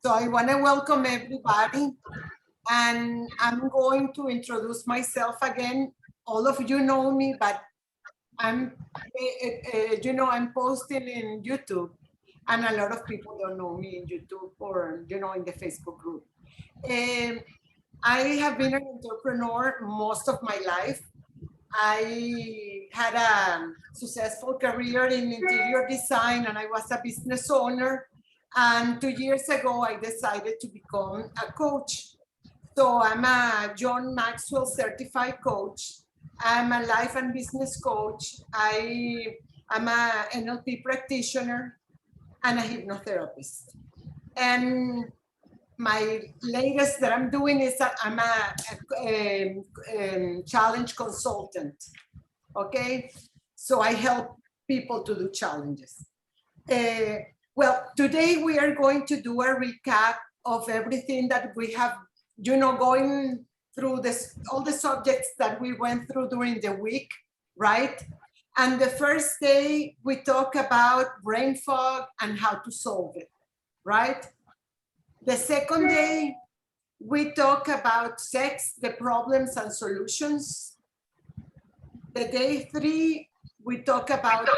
So I want to welcome everybody, and I'm going to introduce myself again. All of you know me, but I'm posting in YouTube, and a lot of people don't know me in YouTube or, in the Facebook group. Um, I have been an entrepreneur most of my life. I had a successful career in interior design, and I was a business owner. And 2 years ago, I decided to become a coach. So I'm a John Maxwell certified coach. I'm a life and business coach. I'm a NLP practitioner and a hypnotherapist. And my latest that I'm doing is I'm a challenge consultant. Okay, so I help people to do challenges. Well, today we are going to do a recap of everything that we have, going through this, all the subjects that we went through during the week, right? And the first day we talk about brain fog and how to solve it, right? The second day we talk about sex, the problems and solutions. The day 3 we talk about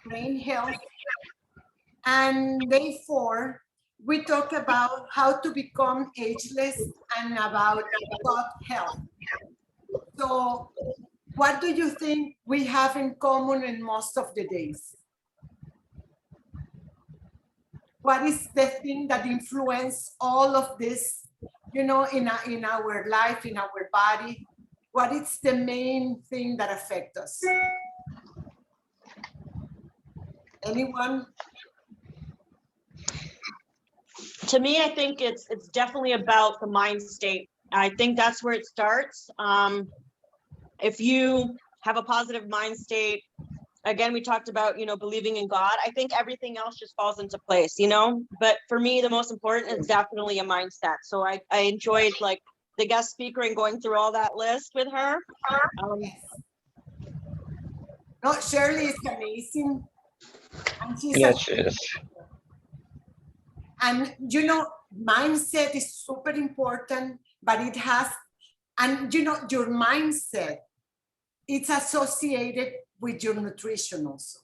brain health. And day 4, we talk about how to become ageless and about gut health. So what do you think we have in common in most of the days? What is the thing that influence all of this, in our life, in our body? What is the main thing that affects us? Anyone? To me, I think it's definitely about the mind state. I think that's where it starts. If you have a positive mind state, again, we talked about, believing in God. I think everything else just falls into place, But for me, the most important is definitely a mindset. So I enjoyed like the guest speaker and going through all that list with her. No, Shirley is amazing. And she's Yes, yes. And mindset is super important, but it has, and your mindset, it's associated with your nutrition also,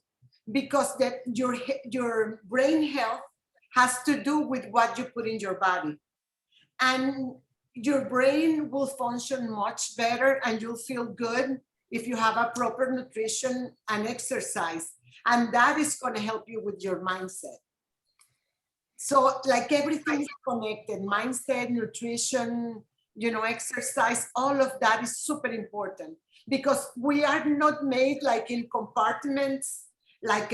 because that your brain health has to do with what you put in your body. And your brain will function much better and you'll feel good if you have a proper nutrition and exercise. And that is going to help you with your mindset. So like everything is connected, mindset, nutrition, exercise, all of that is super important, because we are not made like in compartments, like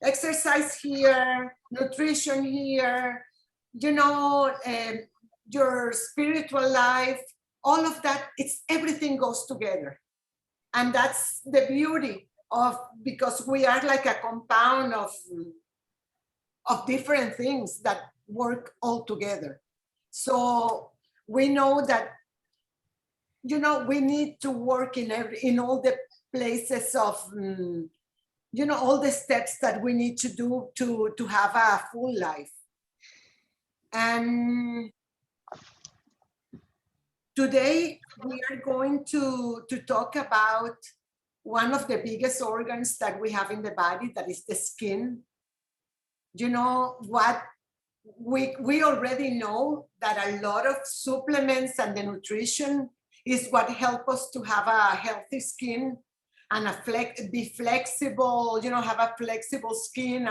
exercise here, nutrition here, your spiritual life, all of that, everything goes together. And that's the beauty of, because we are like a compound of different things that work all together. So we know that, we need to work in all the places of, all the steps that we need to do to have a full life. And today we are going to talk about one of the biggest organs that we have in the body, that is the skin. What we already know that a lot of supplements and the nutrition is what help us to have a healthy skin and be flexible, have a flexible skin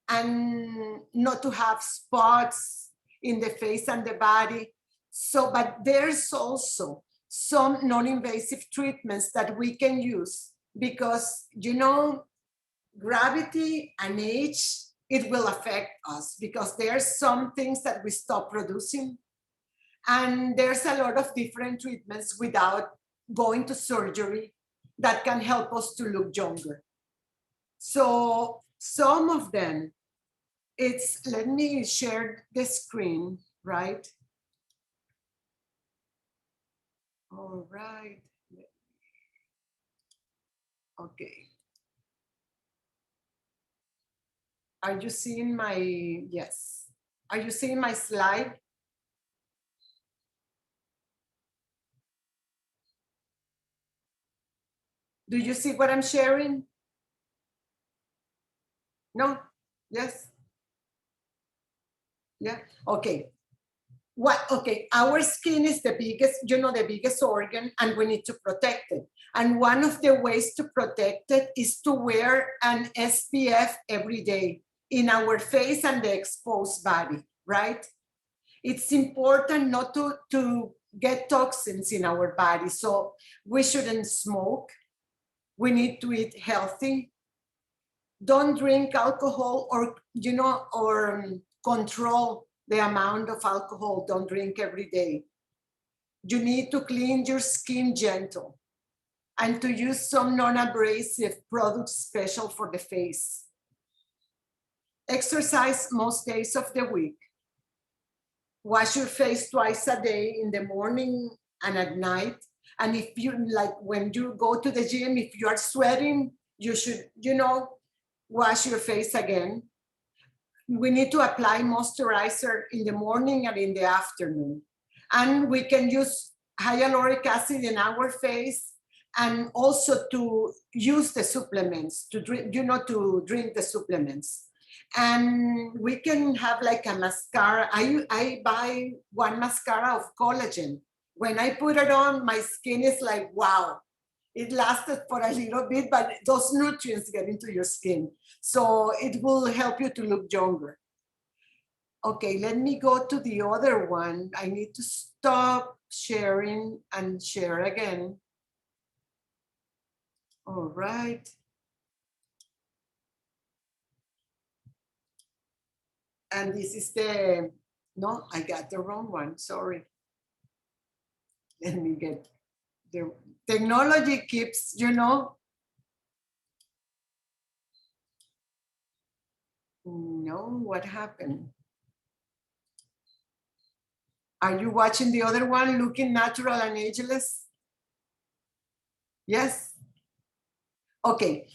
and not to have spots in the face and the body. So, but there's also some non-invasive treatments that we can use, because, gravity and age, it will affect us, because there's some things that we stop producing. And there's a lot of different treatments without going to surgery that can help us to look younger. So some of them, let me share the screen, right? All right. Okay. Are you seeing my, yes. Are you seeing my slide? Do you see what I'm sharing? No? Yes? Yeah, okay. Okay, our skin is the biggest, the biggest organ, and we need to protect it. And one of the ways to protect it is to wear an SPF every day in our face and the exposed body, right? It's important not to get toxins in our body. So we shouldn't smoke. We need to eat healthy. Don't drink alcohol or control the amount of alcohol. Don't drink every day. You need to clean your skin gentle and to use some non-abrasive products special for the face. Exercise most days of the week. Wash your face twice a day, in the morning and at night. And if you, like when you go to the gym, if you are sweating, you should, wash your face again. We need to apply moisturizer in the morning and in the afternoon. And we can use hyaluronic acid in our face, and also to use the supplements, to drink, to drink the supplements. And we can have like a mascara. I buy one mascara of collagen. When I put it on, my skin is like, wow. It lasted for a little bit, but those nutrients get into your skin. So it will help you to look younger. Okay, let me go to the other one. I need to stop sharing and share again. All right. And this is no, I got the wrong one, sorry. Let me get the technology keeps, no, what happened? Are you watching the other one, Looking Natural and Ageless? Yes? Okay,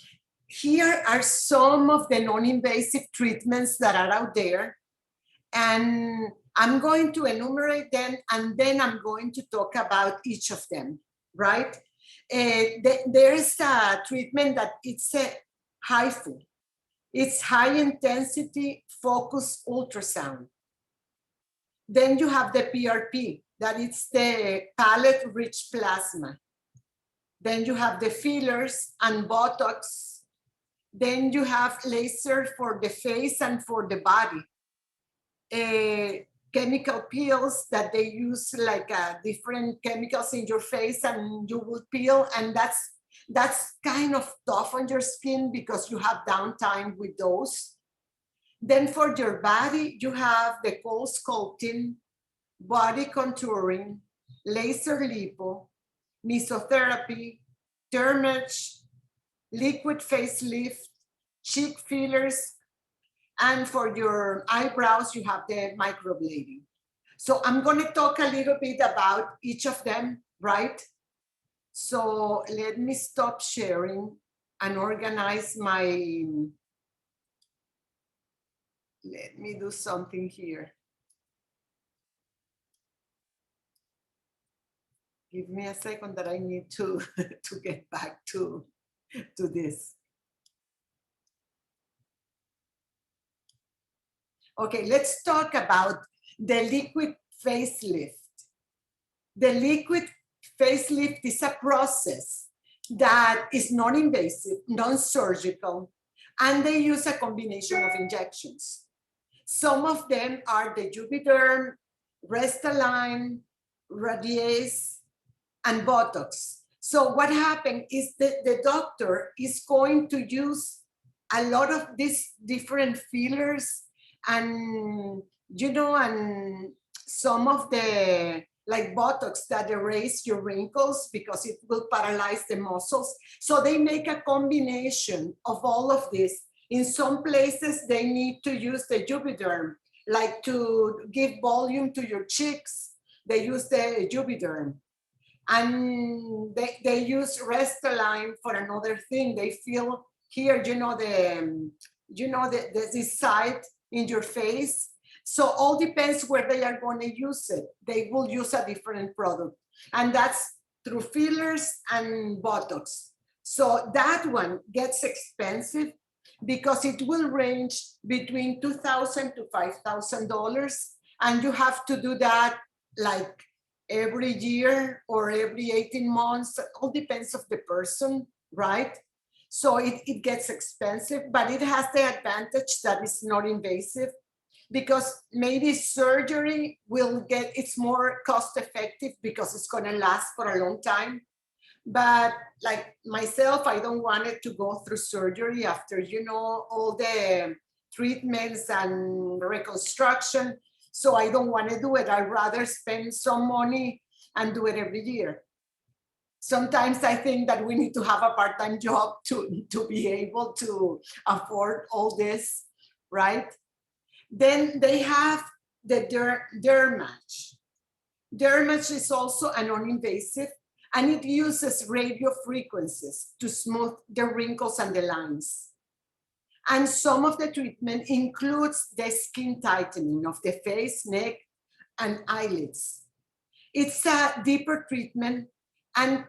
here are some of the non-invasive treatments that are out there. And I'm going to enumerate them, and then I'm going to talk about each of them, right? There's a treatment that it's a HIFU. It's high intensity focused ultrasound. Then you have the PRP, that is the palette rich plasma. Then you have the fillers and Botox. Then you have laser for the face and for the body. Chemical peels that they use like different chemicals in your face, and you will peel, and that's kind of tough on your skin because you have downtime with those. Then for your body, you have the cold sculpting, body contouring, laser lipo, mesotherapy, thermage, liquid facelift, cheek fillers, and for your eyebrows, you have the microblading. So I'm going to talk a little bit about each of them, right? So let me stop sharing and organize my, let me do something here. Give me a second that I need to get back to this. Okay, let's talk about the liquid facelift. The liquid facelift is a process that is non-invasive, non-surgical, and they use a combination of injections. Some of them are the Juvederm, Restylane, Radiesse, and Botox. So what happened is that the doctor is going to use a lot of these different fillers and, and some of the, like Botox that erase your wrinkles because it will paralyze the muscles. So they make a combination of all of this. In some places, they need to use the Juvederm, like to give volume to your cheeks. They use the Juvederm. And they use Restylane for another thing. They feel here, this side in your face. So all depends where they are going to use it. They will use a different product. And that's through fillers and Botox. So that one gets expensive because it will range between $2,000 to $5,000. And you have to do that like every year or every 18 months. It all depends of the person, right? So it gets expensive, but it has the advantage that it's not invasive, because maybe surgery it's more cost effective because it's going to last for a long time. But like myself, I don't want it to go through surgery after, all the treatments and reconstruction. So I don't want to do it. I'd rather spend some money and do it every year. Sometimes I think that we need to have a part-time job to be able to afford all this, right? Then they have the Dermatch. Dermatch is also a non-invasive, and it uses radio frequencies to smooth the wrinkles and the lines. And some of the treatment includes the skin tightening of the face, neck, and eyelids. It's a deeper treatment, and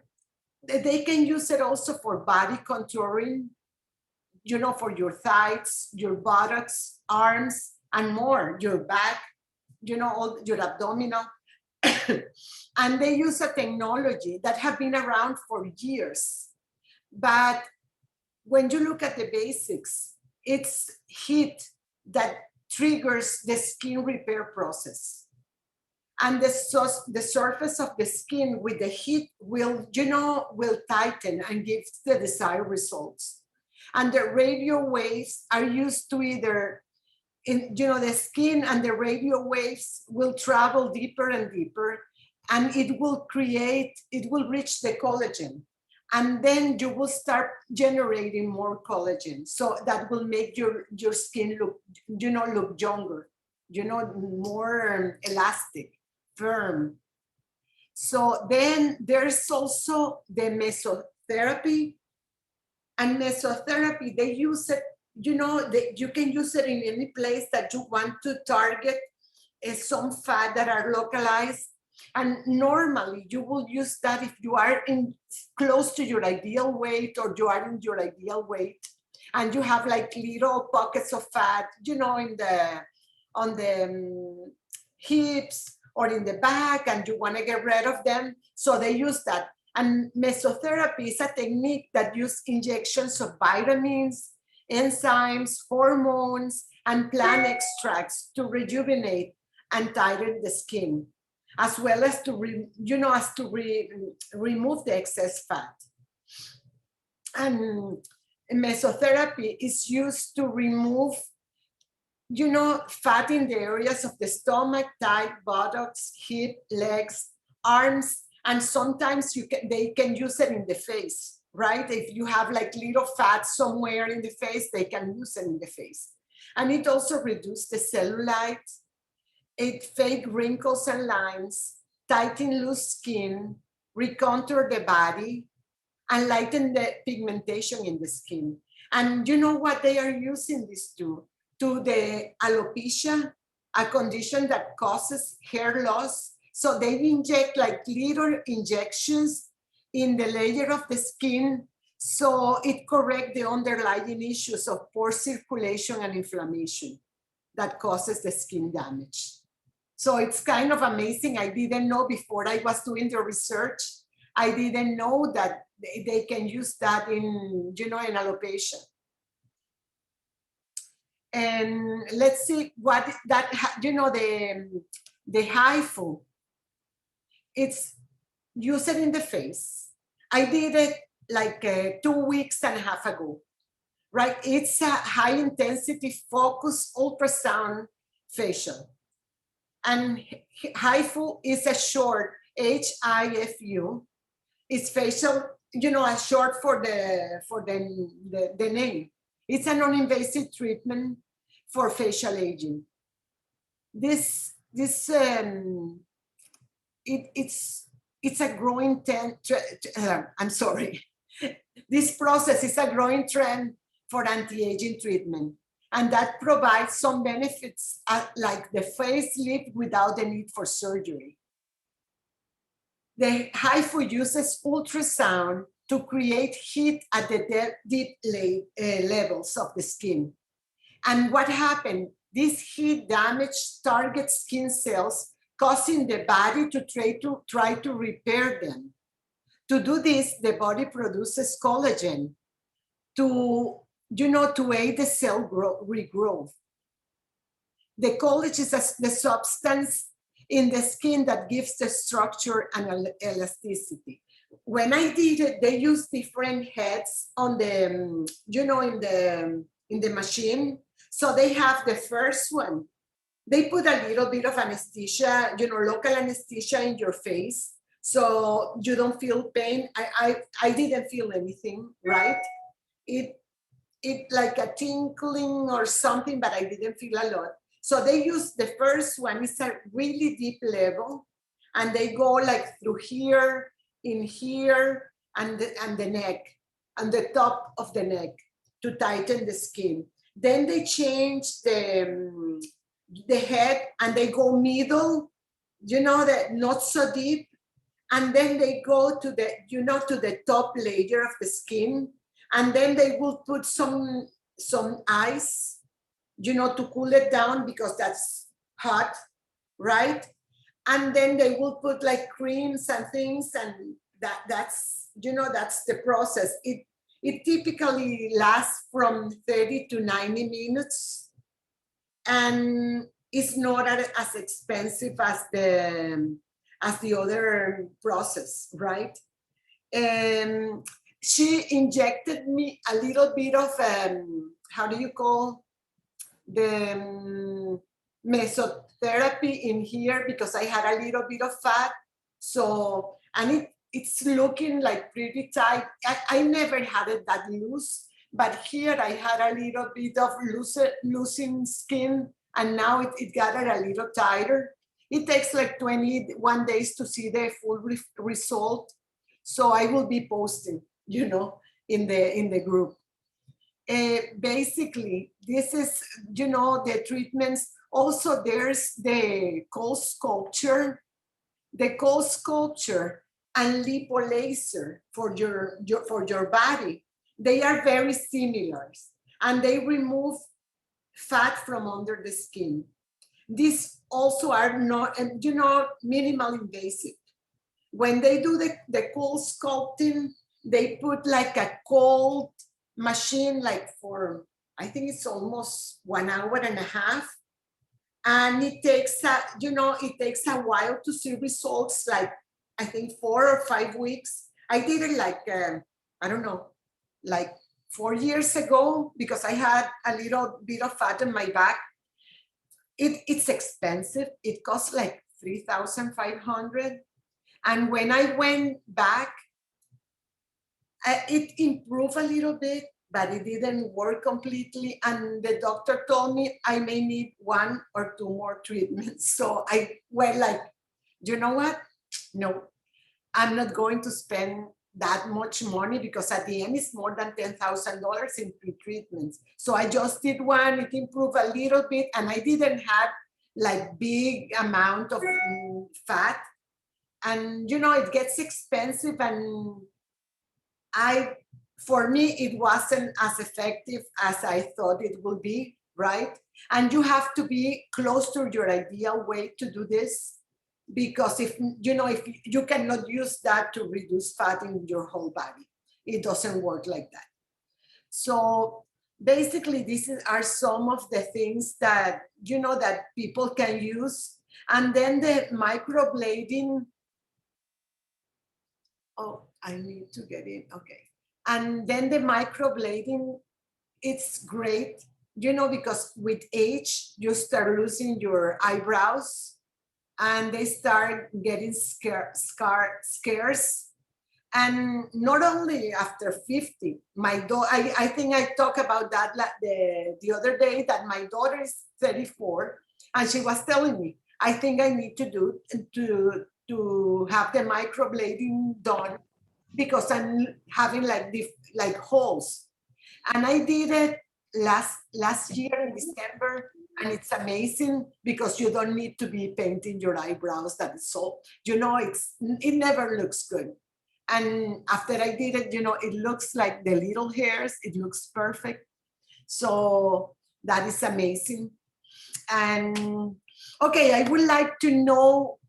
they can use it also for body contouring, for your thighs, your buttocks, arms, and more, your back, all your abdominal. And they use a technology that have been around for years. But when you look at the basics, it's heat that triggers the skin repair process. And the surface of the skin with the heat will tighten and give the desired results. And the radio waves are used to either, the skin and the radio waves will travel deeper and deeper, and it will reach the collagen. And then you will start generating more collagen. So that will make your skin look younger, more elastic, firm. So then there's also the mesotherapy. And mesotherapy, they use it, you can use it in any place that you want to target some fat that are localized. And normally you will use that if you are close to your ideal weight, or you are in your ideal weight, and you have like little pockets of fat, on the hips or in the back, and you want to get rid of them. So they use that. And mesotherapy is a technique that uses injections of vitamins, enzymes, hormones, and plant extracts to rejuvenate and tighten the skin, as well as to remove the excess fat. And mesotherapy is used to remove, fat in the areas of the stomach, thigh, buttocks, hip, legs, arms, and sometimes they can use it in the face, right? If you have like little fat somewhere in the face, they can use it in the face. And it also reduces the cellulite. It fake wrinkles and lines, tighten loose skin, recontour the body, and lighten the pigmentation in the skin. And you know what they are using this to the alopecia, a condition that causes hair loss. So they inject like little injections in the layer of the skin, so it corrects the underlying issues of poor circulation and inflammation that causes the skin damage. So it's kind of amazing. I didn't know before I was doing the research. I didn't know that they can use that in alopecia. And let's see what that, the HIFU, it's used in the face. I did it like 2 weeks and a half ago, right? It's a high intensity focused ultrasound facial. And HIFU is a short, HIFU. It's facial, a short for the name. It's a non-invasive treatment for facial aging. It's a growing trend. I'm sorry. This process is a growing trend for anti-aging treatment. And that provides some benefits like the facelift without the need for surgery. The HIFU uses ultrasound to create heat at the deep levels of the skin. And what happened? This heat damage target skin cells, causing the body to try to repair them. To do this, the body produces collagen to aid the cell regrowth. The collagen is the substance in the skin that gives the structure and elasticity. When I did it, they used different heads on the, in the machine. So they have the first one. They put a little bit of anesthesia, local anesthesia in your face, so you don't feel pain. I didn't feel anything, right? It like a tinkling or something, but I didn't feel a lot. So they use the first one, it's a really deep level, and they go like through here, in here, and the neck, and the top of the neck to tighten the skin. Then they change the head and they go middle, that not so deep. And then they go to the, to the top layer of the skin. And then they will put some ice, to cool it down because that's hot, right? And then they will put like creams and things, and that's the process. It typically lasts from 30 to 90 minutes, and it's not as expensive as the other process, right? She injected me a little bit of, how do you call the mesotherapy in here because I had a little bit of fat. So, and it's looking like pretty tight. I never had it that loose, but here I had a little bit of loosened skin, and now it got it a little tighter. It takes like 21 days to see the full result. So I will be posting, in the group. Basically, this is, the treatments. Also, there's the cold sculpture. The cold sculpture and lipolaser for your body. They are very similar, and they remove fat from under the skin. These also are not, minimal invasive. When they do the cold sculpting, they put like a cold machine, like for, I think it's almost 1.5 hours. And it takes a while to see results, like I think 4 or 5 weeks. I did it like, I don't know, like 4 years ago, because I had a little bit of fat on my back. It's expensive. It costs like $3,500. And when I went back, it improved a little bit, but it didn't work completely. And the doctor told me I may need 1 or 2 more treatments. So I went like, you know what? No, I'm not going to spend that much money, because at the end it's more than $10,000 in pre-treatments. So I just did 1, it improved a little bit, and I didn't have like big amount of fat. And it gets expensive, and for me, it wasn't as effective as I thought it would be, right? And you have to be close to your ideal weight to do this, because if you cannot use that to reduce fat in your whole body, it doesn't work like that. So basically, these are some of the things that, that people can use. And then the microblading, oh, I need to get it, okay. And then the microblading, it's great, because with age, you start losing your eyebrows, and they start getting scarce. And not only after 50, I think I talked about that the other day, that my daughter is 34, and she was telling me, I think I need to have the microblading done, because I'm having like holes. And I did it, last year in December, and it's amazing because you don't need to be painting your eyebrows. That is so, it never looks good. And after I did it, it looks like the little hairs. It looks perfect. So that is amazing. And okay, I would like to know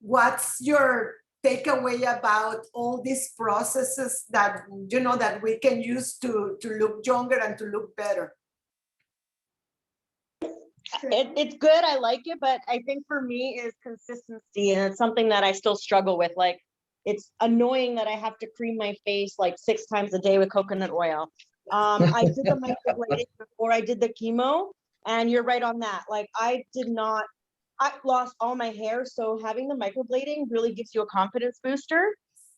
what's your takeaway about all these processes that that we can use to look younger and to look better. It's good, I like it, but I think for me is consistency, and it's something that I still struggle with. Like, it's annoying that I have to cream my face like 6 times a day with coconut oil. I did the microblading before I did the chemo, and you're right on that. Like, I lost all my hair, so having the microblading really gives you a confidence booster,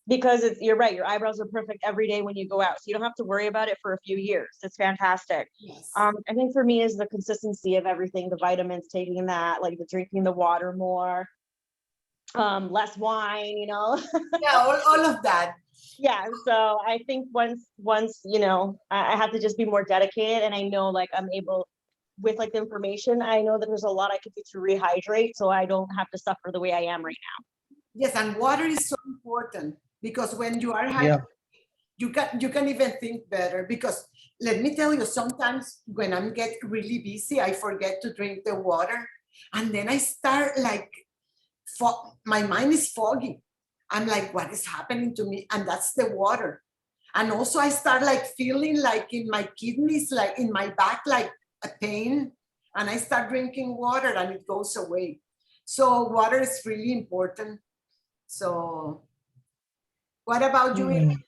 because you're right, your eyebrows are perfect every day when you go out, so you don't have to worry about it for a few years. It's fantastic. Yes. I think for me is the consistency of everything, the vitamins, taking that, like the drinking the water more, less wine, Yeah, all of that. Yeah, so I think once I have to just be more dedicated, and I know, like, I'm able, with like the information, I know that there's a lot I could do to rehydrate, so I don't have to suffer the way I am right now. Yes, and water is so important, because when you are Yeah. hydrated, you can even think better. Because let me tell you, sometimes when I'm get really busy, I forget to drink the water, and then I start like, my mind is foggy. I'm like, what is happening to me? And that's the water. And also I start like feeling like in my kidneys, like in my back, like a pain. And I start drinking water and it goes away. So water is really important. So what about you? Ian?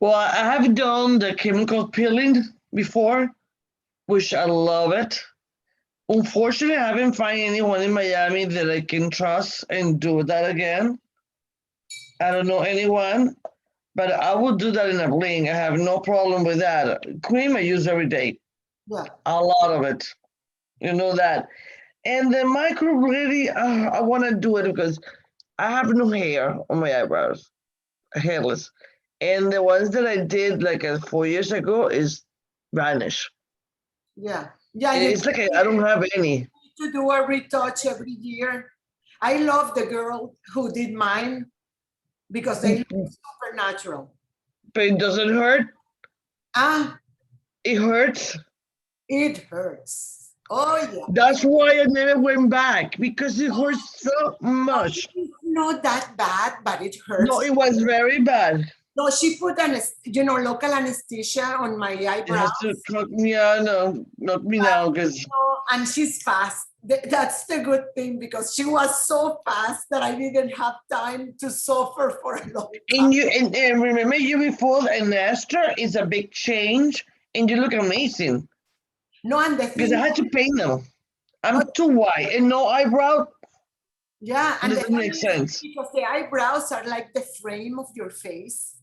Well, I have done the chemical peeling before, which I love it. Unfortunately, I haven't found anyone in Miami that I can trust and do that again. I don't know anyone, but I would do that in a blink. I have no problem with that. Cream I use every day, Yeah. a lot of it. You know that. And the microblading, I want to do it because I have no hair on my eyebrows, hairless. And the ones that I did like 4 years ago is vanish. Yeah. Yeah. You It's like I don't have any. need to do a retouch every year. I love the girl who did mine because they look super natural. But it doesn't hurt. Ah, It hurts. it hurts. Oh yeah. That's why I never went back, because it hurts so much. It's not that bad, but it hurts. No, it was very bad. No, she put local anesthesia on my It eyebrows. has to knock me out, no, knock me down, because And she's fast. That's the good thing, because she was so fast that I didn't have time to suffer for a long time. and remember you before, and Esther is a big change, and you look amazing. No, and the Because thing, I had to paint them. I'm too white and no eyebrow. yeah, and the Doesn't make thing is, sense. because the eyebrows are like the frame of your face,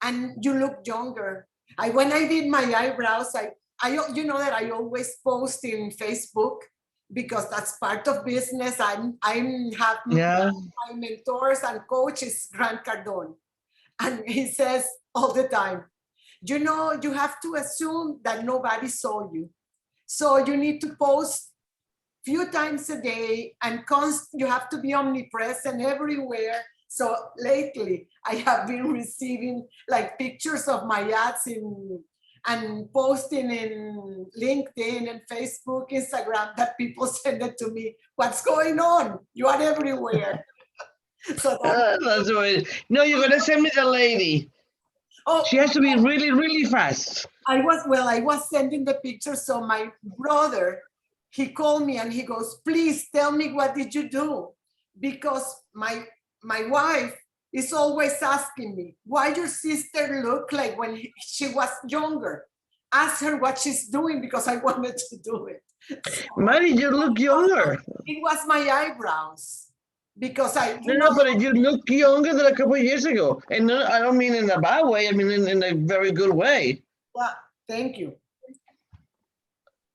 and you look younger. When I did my eyebrows, you know that I always post in Facebook, because that's part of business. Yeah. My mentors and coaches, Grant Cardone, and he says all the time, you have to assume that nobody saw you, so you need to post few times a day, and you have to be omnipresent everywhere. So lately I have been receiving like pictures of my ads and posting in LinkedIn and Facebook, Instagram, that people send it to me. What's going on? You are everywhere. So That's right. No, you're gonna send me the lady. She has to be really, really fast. I was sending the pictures. So my brother, he called me and he goes, please tell me, what did you do? Because my wife is always asking me, why your sister look like when she was younger? Ask her what she's doing, because I wanted to do it. So, Mary, you look younger. it was my eyebrows, because No, but you look younger than a couple of years ago. And no, I don't mean in a bad way. I mean in a very good way. Well, thank you.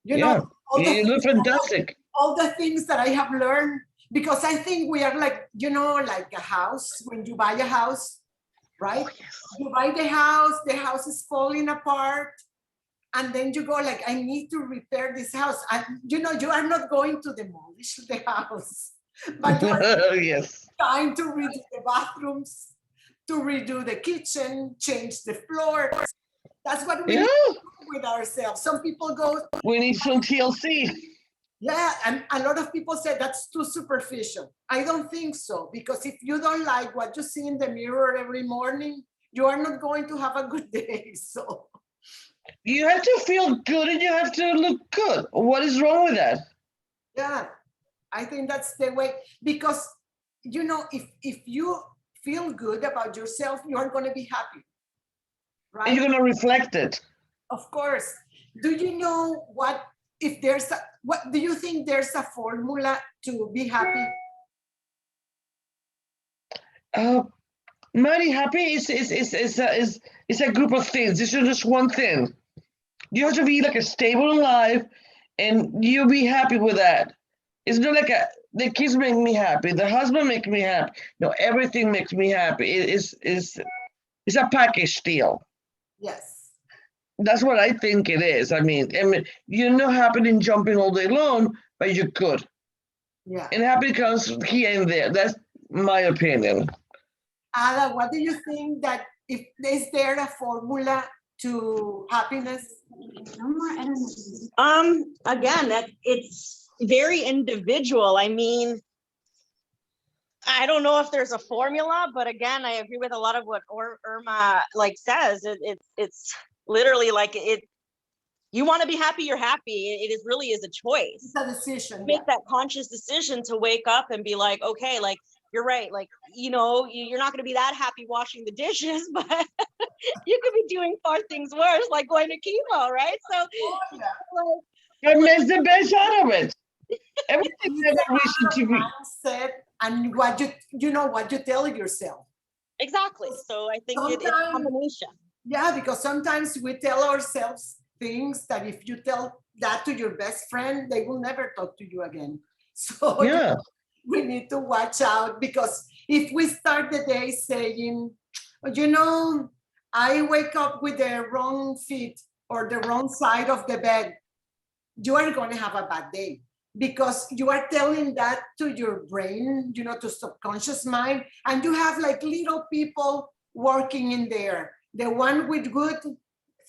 Yeah, you look fantastic. All the things that I have learned, because I think we are like, like a house. When you buy a house, right? You buy the house is falling apart, and then you go like, I need to repair this house. And you know, you are not going to demolish the house, but you are Yes. trying to redo the bathrooms, to redo the kitchen, change the floor. That's what we Yeah. do with ourselves. Some people go, We need some TLC. yeah, and a lot of people say that's too superficial. I don't think so, because if you don't like what you see in the mirror every morning, you are not going to have a good day. So, You have to feel good and you have to look good. What is wrong with that? yeah, I think that's the way, because, you know, if you feel good about yourself, you are going to be happy, And right? you're gonna reflect it. Of course. Do you know what, if there's a, what do you think there's a formula to be happy? Marry happy is a group of things. This is just one thing. You have to be like a stable in life, and you be happy with that. It's not like the kids make me happy, the husband make me happy. No, everything makes me happy. It's a package deal. Yes. That's what I think it is. I mean, you're not happy in jumping all day long, but you're good. Yeah. And happy comes here and there. That's my opinion. Ada, what do you think that if is there a formula to happiness? Again, that it's very individual. I mean, I don't know if there's a formula, but again, I agree with a lot of what Irma like says. It's literally like it. You want to be happy, you're happy. It is really is a choice. It's a decision. Make that conscious decision to wake up and be like, okay, like you're right. Like, you know, you're not going to be that happy washing the dishes, but you could be doing far things worse, like going to chemo, right? So, Yeah. That makes the best out of it. Everything has a reason to be. Mindset and what you know what you tell yourself. exactly. So I think it's a combination. Yeah, because sometimes we tell ourselves things that if you tell that to your best friend, they will never talk to you again. So Yeah. we need to watch out, because if we start the day saying, you know, I wake up with the wrong feet or the wrong side of the bed, you are going to have a bad day, because you are telling that to your brain, you know, to subconscious mind, and you have like little people working in there, the one with good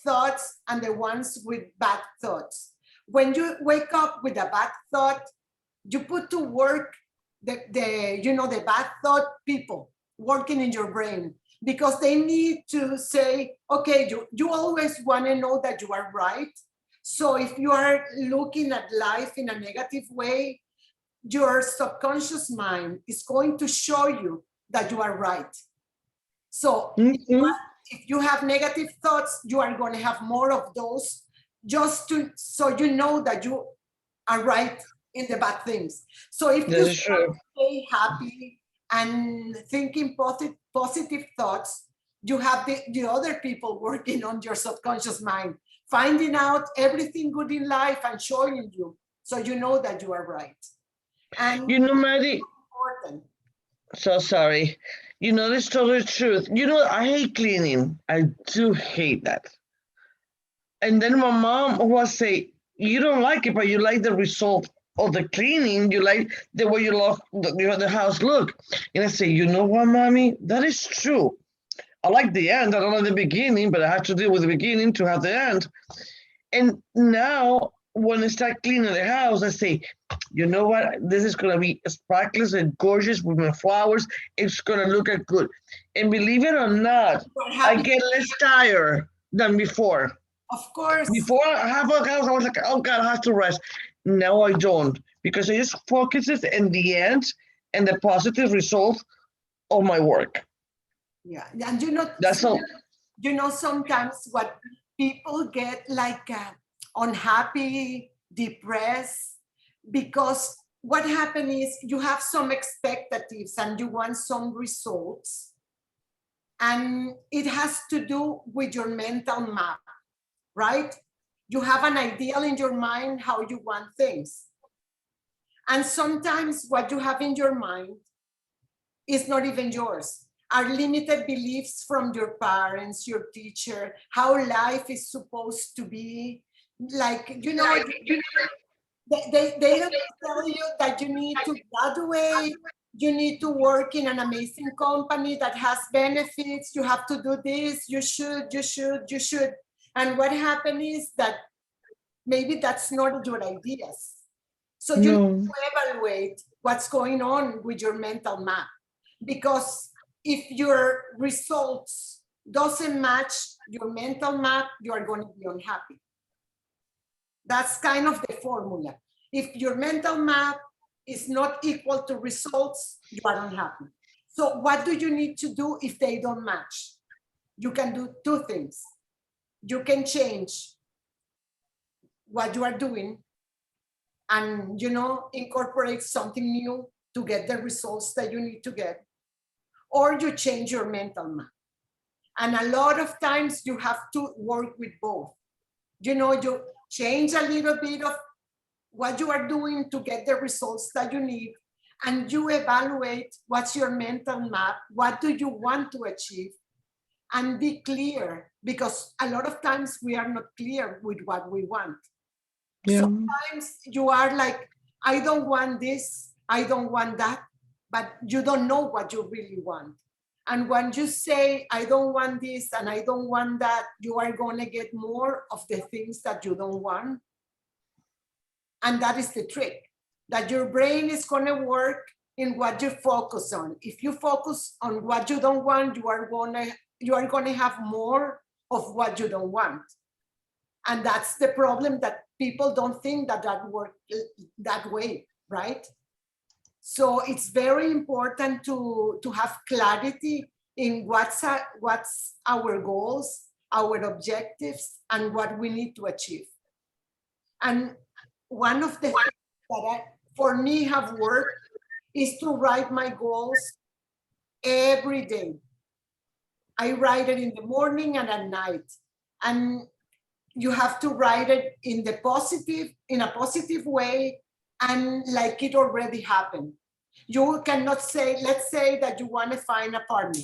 thoughts and the ones with bad thoughts. When you wake up with a bad thought, you put to work the you know, the bad thought people working in your brain, because they need to say, okay, you always want to know that you are right. So if you are looking at life in a negative way, your subconscious mind is going to show you that you are right. So if you have negative thoughts, you are going to have more of those, just to so you know that you are right in the bad things. So if you stay happy and thinking positive thoughts, you have the other people working on your subconscious mind, finding out everything good in life and showing you, so you know that you are right. And you know, Maddie, important. so sorry. You know, this totally truth. You know, I hate cleaning. I do hate that. And then my mom was say, you don't like it, but you like the result of the cleaning. You like the way you look, the house look. And I say, you know what, mommy? That is true. I like the end. I don't like the beginning, but I have to deal with the beginning to have the end. And now when I start cleaning the house, I say, you know what? This is gonna be sparkles and gorgeous with my flowers. It's gonna look good. And believe it or not, I get less tired than before. Of course. Before half a house, I was like, oh God, I have to rest. Now I don't, because I just focuses in the end and the positive result of my work. Yeah, and you know, That's all. you know, sometimes what people get like unhappy, depressed, because what happens is you have some expectations and you want some results, and it has to do with your mental map, right? You have an ideal in your mind how you want things, and sometimes what you have in your mind is not even yours. Are limited beliefs from your parents, your teacher, how life is supposed to be. Like, you know, they don't tell you that you need to graduate, you need to work in an amazing company that has benefits, you have to do this, you should. And what happened is that maybe that's not your ideas. So you No. need to evaluate what's going on with your mental map. Because if your results doesn't match your mental map, you are going to be unhappy. That's kind of the formula. If your mental map is not equal to results, you are unhappy. So what do you need to do if they don't match? You can do two things. You can change what you are doing and, you know, incorporate something new to get the results that you need to get, or you change your mental map. And a lot of times you have to work with both. You know, you change a little bit of what you are doing to get the results that you need, and you evaluate what's your mental map, what do you want to achieve, and be clear, because a lot of times we are not clear with what we want. Yeah. Sometimes you are like, I don't want this, I don't want that, but you don't know what you really want. And when you say, I don't want this and I don't want that, you are going to get more of the things that you don't want. And that is the trick, that your brain is going to work in what you focus on. If you focus on what you don't want, you are going to have more of what you don't want. And that's the problem, that people don't think that works that way, right? So it's very important to have clarity in what's our goals, our objectives, and what we need to achieve. And one of the things that for me have worked is to write my goals every day. I write it in the morning and at night. And you have to write it in a positive way, and like it already happened. You cannot say, let's say that you want to find a partner.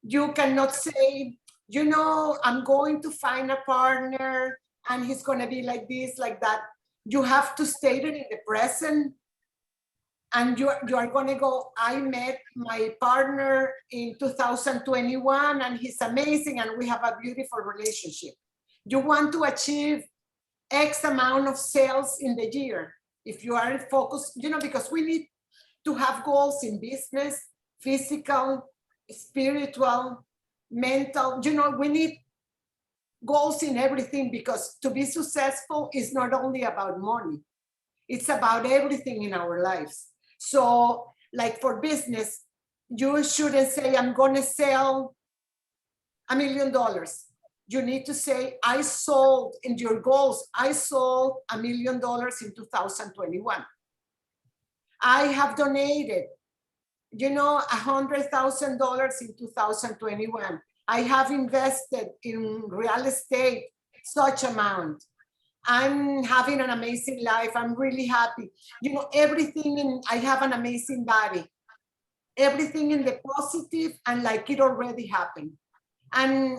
You cannot say, you know, I'm going to find a partner and he's going to be like this, like that. You have to state it in the present, and you are going to go, I met my partner in 2021 and he's amazing and we have a beautiful relationship. You want to achieve X amount of sales in the year. If you are focused, you know, because we need to have goals in business, physical, spiritual, mental, you know, we need goals in everything, because to be successful is not only about money, it's about everything in our lives. So like for business, you shouldn't say, I'm going to sell $1 million. You need to say, I sold, in your goals, I sold $1 million in 2021. I have donated, you know, $100,000 in 2021. I have invested in real estate such amount. I'm having an amazing life. I'm really happy. You know, everything I have an amazing body. Everything in the positive and like it already happened. And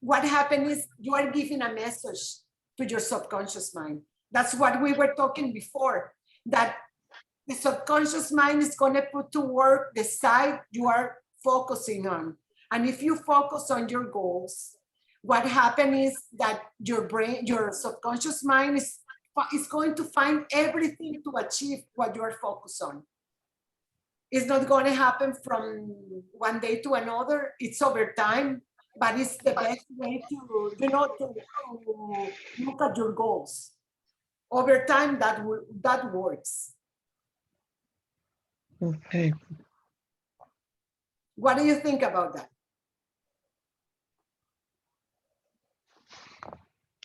what happened is you are giving a message to your subconscious mind. That's what we were talking before, that the subconscious mind is going to put to work the side you are focusing on. And if you focus on your goals, what happens is that your brain, your subconscious mind is going to find everything to achieve what you are focused on. It's not going to happen from one day to another. It's over time, but it's the best way to, you know, to look at your goals. Over time, that works. Okay. What do you think about that?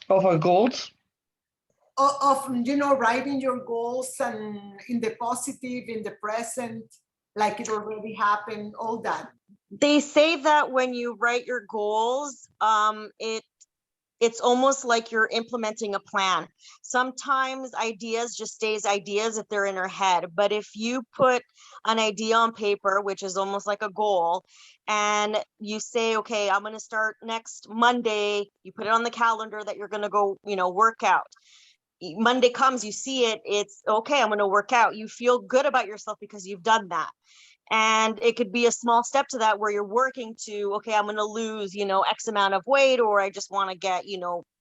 Of our goals? Of, you know, writing your goals and in the positive, in the present, like it already happened, all that. They say that when you write your goals, it's almost like you're implementing a plan. Sometimes ideas just stays ideas if they're in our head, but if you put an idea on paper, which is almost like a goal, and you say, okay, I'm going to start next Monday, you put it on the calendar that you're going to go, work out. Monday comes, you see it, it's okay, I'm going to work out. You feel good about yourself because you've done that. And it could be a small step to that where you're working to, okay, I'm going to lose, X amount of weight, or I just want to get,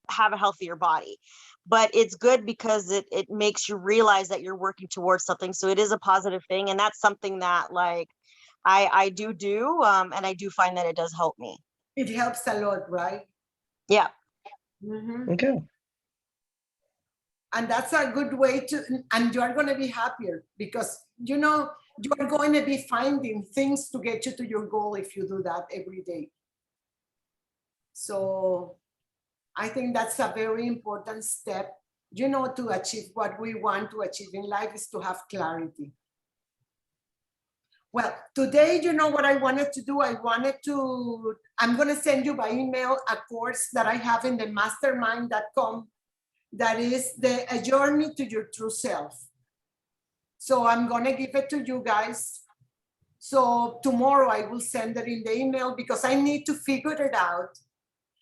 have a healthier body. But it's good because it makes you realize that you're working towards something. So it is a positive thing. And that's something that like I do. And I do find that it does help me. It helps a lot, right? Yeah. Mhm. Okay. And that's a good way to, and you are going to be happier because, you are going to be finding things to get you to your goal if you do that every day. So I think that's a very important step, to achieve what we want to achieve in life is to have clarity. Well, today, what I wanted to do? I'm going to send you by email a course that I have in the mastermind.com that is a journey to your true self. So I'm going to give it to you guys. So tomorrow I will send it in the email because I need to figure it out.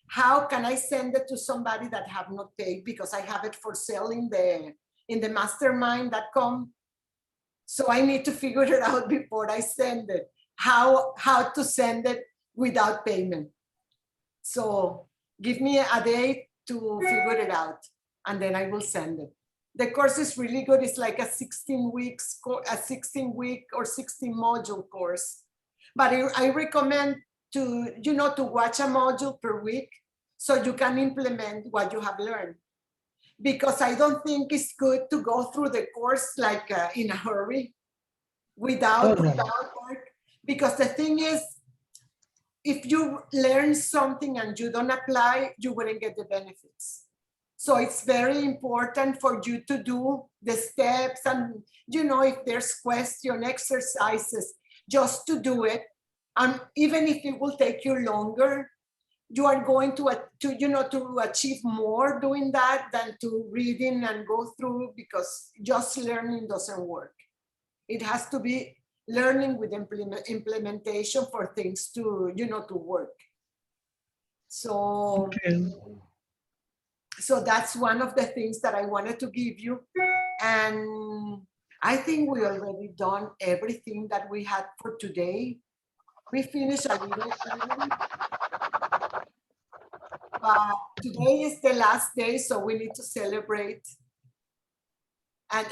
How can I send it to somebody that have not paid because I have it for sale in the mastermind.com. So I need to figure it out before I send it, how to send it without payment. So give me a day to figure it out and then I will send it. The course is really good. It's like a 16-week or 16 module course. But I recommend to watch a module per week so you can implement what you have learned. Because I don't think it's good to go through the course like in a hurry without work. Because the thing is, if you learn something and you don't apply, you wouldn't get the benefits. So it's very important for you to do the steps and, if there's question exercises, just to do it. And even if it will take you longer, you are going to achieve more doing that than to reading and go through, because just learning doesn't work. It has to be learning with implementation for things to, to work. So, so that's one of the things that I wanted to give you. And I think we already done everything that we had for today. We finished a little early. Today is the last day, so we need to celebrate. And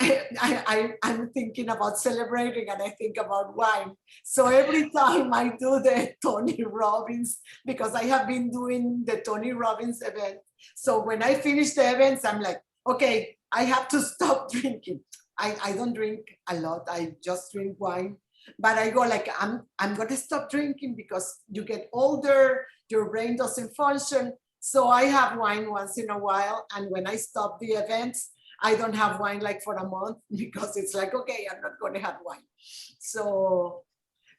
I'm thinking about celebrating and I think about wine. So every time I do the Tony Robbins, because I have been doing the Tony Robbins event. So when I finish the events, I'm like, okay, I have to stop drinking. I don't drink a lot. I just drink wine. But I go like, I'm going to stop drinking because you get older, your brain doesn't function. So I have wine once in a while. And when I stop the events, I don't have wine like for a month because it's like, okay, I'm not going to have wine. So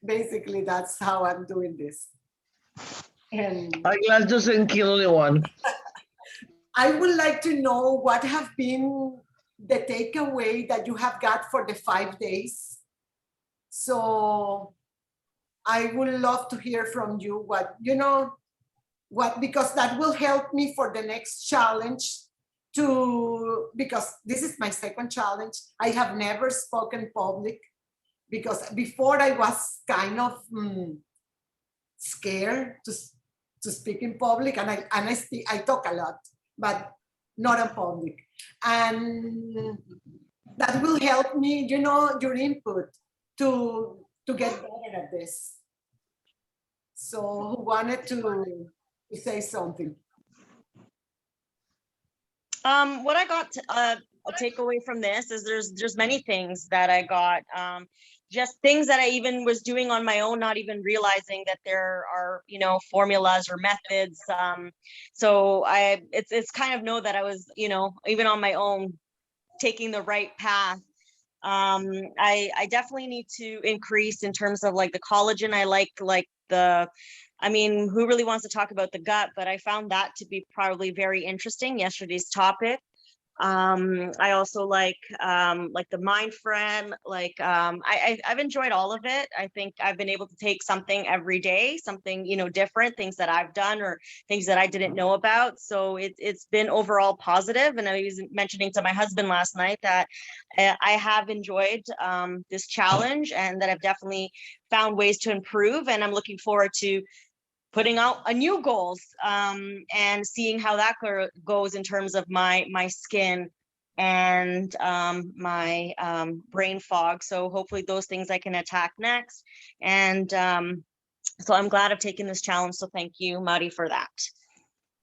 basically that's how I'm doing this. And A glass doesn't kill anyone. I would like to know what have been the takeaway that you have got for the 5 days. So I would love to hear from you because that will help me for the next challenge because this is my second challenge. I have never spoken public because before I was kind of scared to speak in public, and I talk a lot, but not in public. And that will help me, your input to get better at this. So who wanted to say something? What I got a takeaway from this is there's many things that I got, just things that I even was doing on my own, not even realizing that there are, formulas or methods. So it's kind of know that I was, even on my own, taking the right path. I definitely need to increase in terms of like the collagen. I like the I mean, who really wants to talk about the gut? But I found that to be probably very interesting, yesterday's topic. I also like the mind frame, I've enjoyed all of it. I think I've been able to take something every day, something, you know, different, things that I've done or things that I didn't know about. So it's been overall positive. And I was mentioning to my husband last night that I have enjoyed this challenge, and that I've definitely found ways to improve, and I'm looking forward to putting out a new goals and seeing how that goes in terms of my skin and my brain fog. So hopefully those things I can attack next. And so I'm glad I've taken this challenge. So thank you, Mari, for that.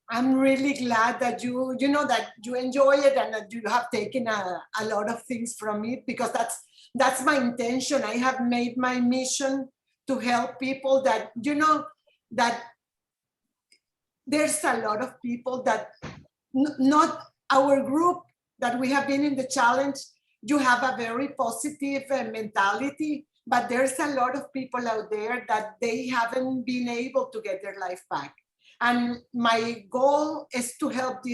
I'm really glad that you know, that you enjoy it and that you have taken a lot of things from it, because that's my intention. I have made my mission to help people that, you know, that there's a lot of people that not our group that we have been in the challenge, you have a very positive mentality, but there's a lot of people out there that they haven't been able to get their life back. And my goal is to help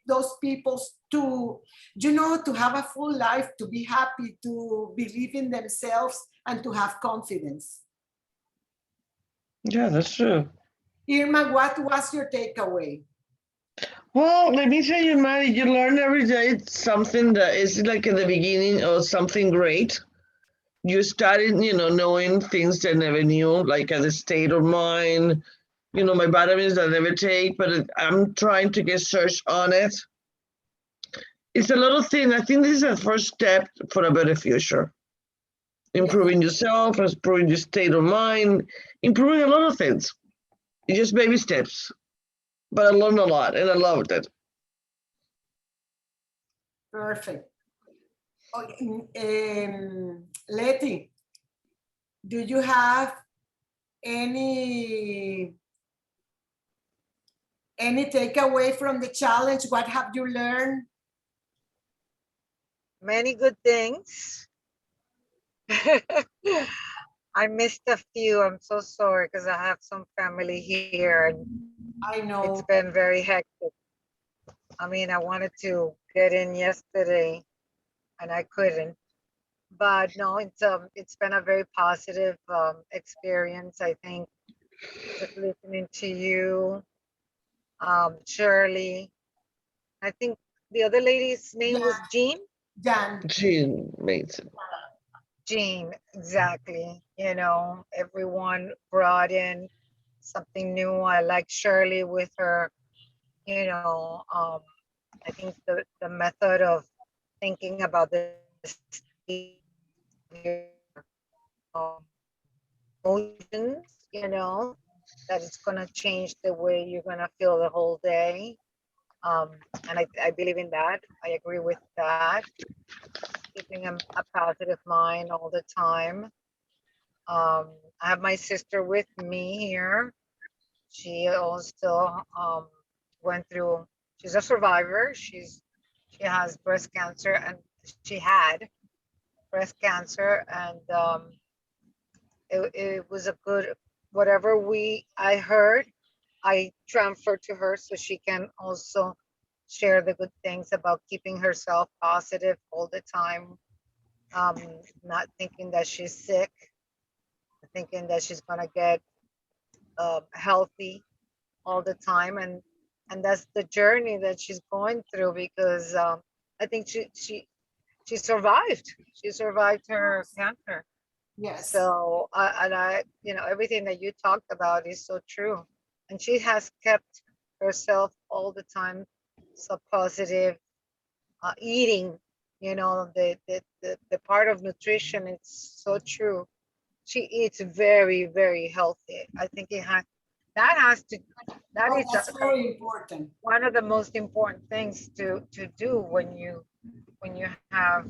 those people to, you know, to have a full life, to be happy, to believe in themselves, and to have confidence. Yeah, that's true. Irma, what was your takeaway? Well, let me tell you, Mary, you learn every day something that is like at the beginning of something great. You started, you know, knowing things that I never knew, like at the state of mind, you know, my vitamins that I never take, but I'm trying to get search on it. It's a little thing. I think this is the first step for a better future. Improving yourself, improving your state of mind, improving a lot of things. It's just baby steps. But I learned a lot and I loved it. Perfect. Okay, Letty, do you have any takeaway from the challenge? What have you learned? Many good things. I missed a few. I'm so sorry because I have some family here and I it's know. been very hectic. I mean, I wanted to get in yesterday and I couldn't. But no, it's been a very positive experience. I think just listening to you, Shirley. I think the other lady's name was Jean. Jan. Jean Mason. Jean, exactly. You know, everyone brought in something new. I like Shirley with her, you know, I think the method of thinking about this emotions, you know, that it's gonna change the way you're gonna feel the whole day. And I believe in that. I agree with that. Keeping a positive mind all the time. I have my sister with me here. She also went through, she's a survivor. She has breast cancer, and she had breast cancer, and it was a good, whatever I heard, I transferred to her so she can also share the good things about keeping herself positive all the time, not thinking that she's sick, thinking that she's gonna get healthy all the time, and that's the journey that she's going through, because I think she survived. She survived her cancer. Yes. So I, you know, everything that you talked about is so true, and she has kept herself all the time so positive. Eating, you know, the part of nutrition, it's so true. She eats very, very healthy. I think that is That's very important. one of the most important things to do when you have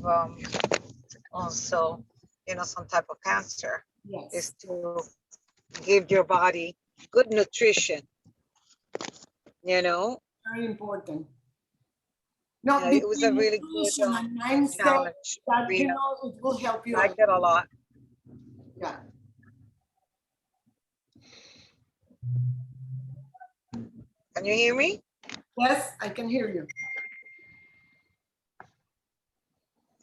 also, you know, some type of cancer, Yes. is to give your body good nutrition, you know. Very important. No, Yeah, it was a really good nutrition and mindset, challenge. that, We you know, it will help you. liked it a lot. Yeah. Can you hear me? Yes, I can hear you.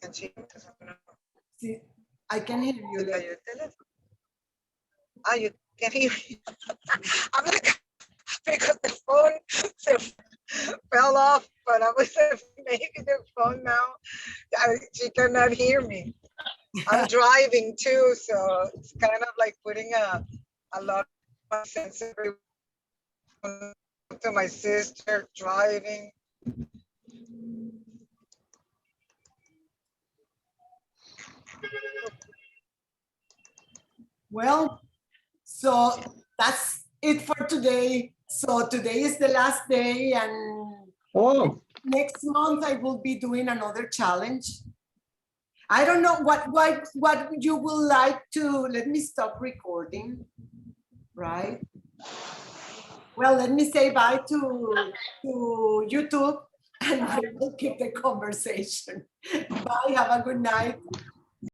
Can she? See, I can hear you. Se cayó el teléfono. Ah, you can hear me. I'm like, because the phone fell off, but I was maybe the phone now. She cannot hear me. I'm driving too, so it's kind of like putting a lot of sensory to my sister driving. Well, so that's it for today. So today is the last day, and Oh, next month I will be doing another challenge. I don't know what you would like to. Let me stop recording, right? Well, let me say bye to YouTube, and we will keep the conversation. Bye, have a good night.